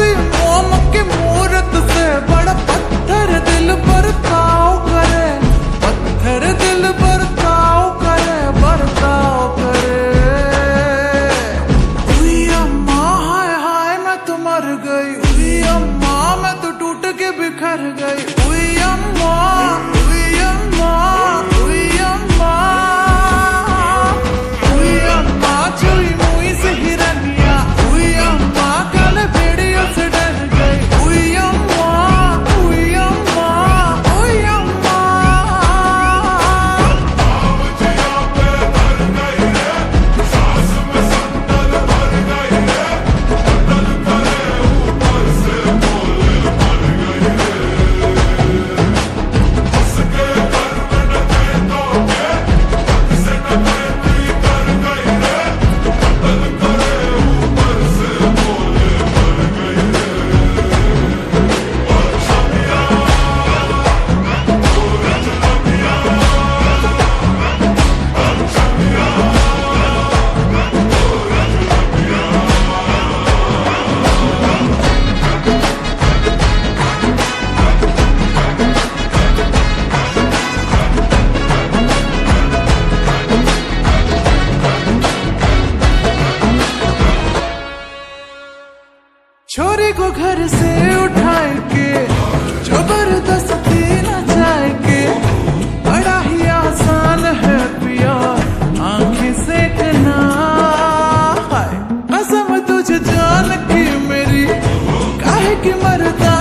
सी मोम की मूरत से बड़ा पत्थर दिल बर्ताव करे, पत्थर दिल बर्ताव करे, बर्ताव करे। उई अम्मा हाय हाय मैं तो मर गई, उई अम्मा मैं तो टूट के बिखर गई। उई अम्मा, उई अम्मा, उई अम्मा, उई अम्मा चुई मुई से हिरनिया। उई अम्मा कल भेड़ियों से डर गई। उई अम्मा, उई अम्मा, उई अम्मा। छोरी को घर से उठाए के जबरदस्ती नचाए के, बड़ा ही आसान है पिया आंखें सेकना। कसम तुझे जान की मेरी काहे की मरदा